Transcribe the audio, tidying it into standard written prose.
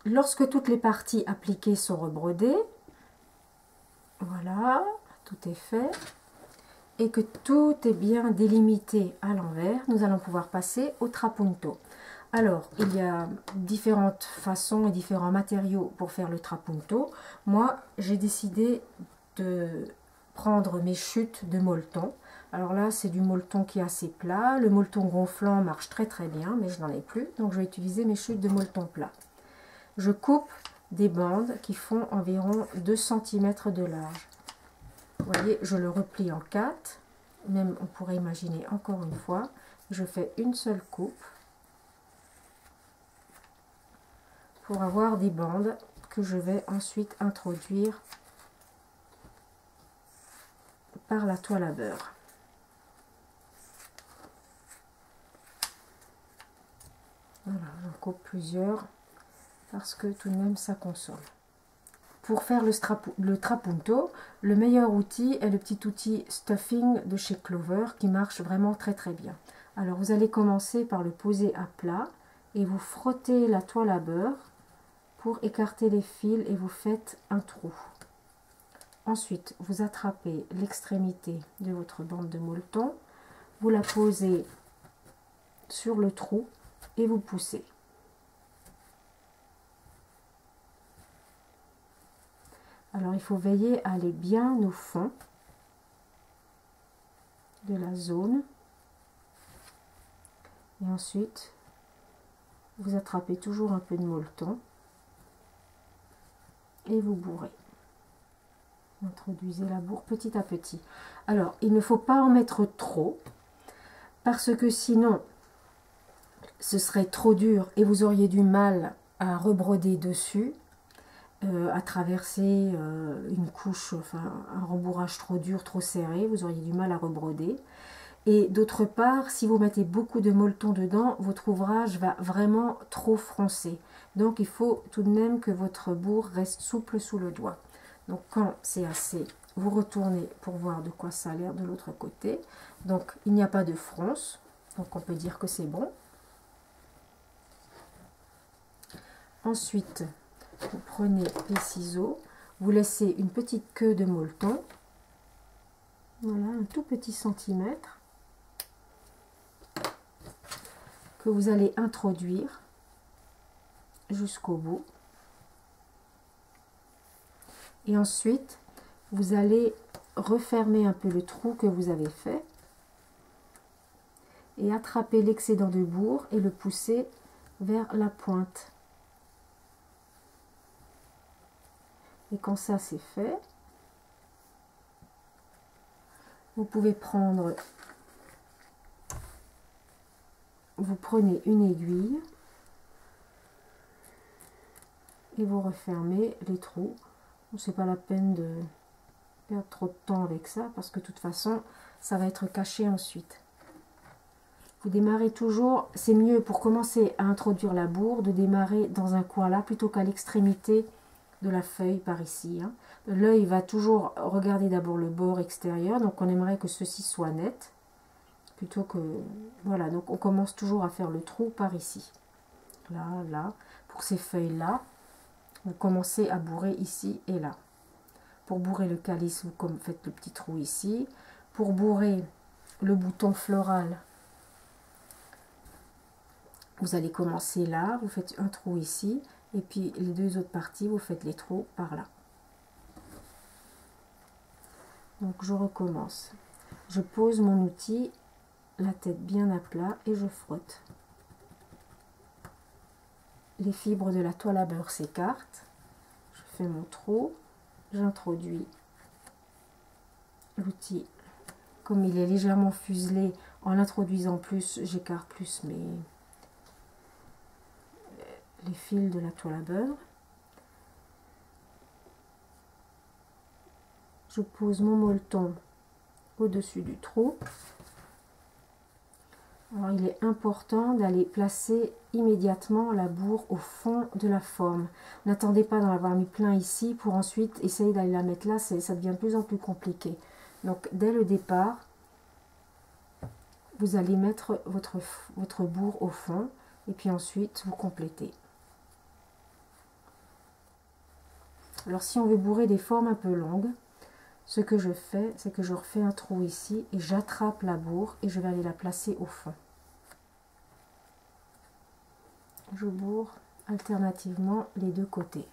lorsque toutes les parties appliquées sont rebrodées, voilà, tout est fait, et que tout est bien délimité à l'envers, nous allons pouvoir passer au trapunto. Alors, il y a différentes façons et différents matériaux pour faire le trapunto. Moi, j'ai décidé de prendre mes chutes de molleton. Alors là, c'est du molleton qui est assez plat. Le molleton gonflant marche très très bien, mais je n'en ai plus, donc je vais utiliser mes chutes de molleton plat. Je coupe des bandes qui font environ 2 cm de large. Vous voyez, je le replie en 4, même on pourrait imaginer encore une fois. Je fais une seule coupe pour avoir des bandes que je vais ensuite introduire par la toile à beurre. Voilà, j'en coupe plusieurs parce que tout de même ça consomme. Pour faire le trapunto, le meilleur outil est le petit outil stuffing de chez Clover qui marche vraiment très très bien. Alors vous allez commencer par le poser à plat et vous frottez la toile à beurre pour écarter les fils et vous faites un trou. Ensuite, vous attrapez l'extrémité de votre bande de molleton, vous la posez sur le trou et vous poussez. Alors, il faut veiller à aller bien au fond de la zone. Et ensuite, vous attrapez toujours un peu de molleton et vous bourrez. Introduisez la bourre petit à petit. Alors, il ne faut pas en mettre trop parce que sinon, ce serait trop dur et vous auriez du mal à rebroder dessus. À traverser une couche, enfin un rembourrage trop dur, trop serré, vous auriez du mal à rebroder. Et d'autre part, si vous mettez beaucoup de molleton dedans, votre ouvrage va vraiment trop froncer. Donc il faut tout de même que votre bourre reste souple sous le doigt. Donc quand c'est assez, vous retournez pour voir de quoi ça a l'air de l'autre côté. Donc il n'y a pas de fronce, donc on peut dire que c'est bon. Ensuite, vous prenez les ciseaux, vous laissez une petite queue de molleton, voilà, un tout petit centimètre, que vous allez introduire jusqu'au bout. Et ensuite, vous allez refermer un peu le trou que vous avez fait et attraper l'excédent de bourre et le pousser vers la pointe. Et quand ça c'est fait, vous pouvez prendre, vous prenez une aiguille et vous refermez les trous. C'est pas la peine de perdre trop de temps avec ça parce que de toute façon ça va être caché ensuite. Vous démarrez toujours, c'est mieux pour commencer à introduire la bourre de démarrer dans un coin là plutôt qu'à l'extrémité de la feuille par ici. L'œil va toujours regarder d'abord le bord extérieur, donc on aimerait que ceci soit net, plutôt que... Voilà, donc on commence toujours à faire le trou par ici. Là, là. Pour ces feuilles-là, vous commencez à bourrer ici et là. Pour bourrer le calice, vous faites le petit trou ici. Pour bourrer le bouton floral, vous allez commencer là, vous faites un trou ici, et puis les deux autres parties, vous faites les trous par là. Donc je recommence. Je pose mon outil, la tête bien à plat, et je frotte. Les fibres de la toile à beurre s'écartent. Je fais mon trou, j'introduis l'outil. Comme il est légèrement fuselé, en l'introduisant plus, j'écarte plus les fils de la toile à beurre. Je pose mon molleton au-dessus du trou. Alors il est important d'aller placer immédiatement la bourre au fond de la forme. N'attendez pas d'en avoir mis plein ici pour ensuite essayer d'aller la mettre là, ça devient de plus en plus compliqué. Donc dès le départ, vous allez mettre votre bourre au fond et puis ensuite vous complétez. Alors si on veut bourrer des formes un peu longues, ce que je fais, c'est que je refais un trou ici et j'attrape la bourre et je vais aller la placer au fond. Je bourre alternativement les deux côtés.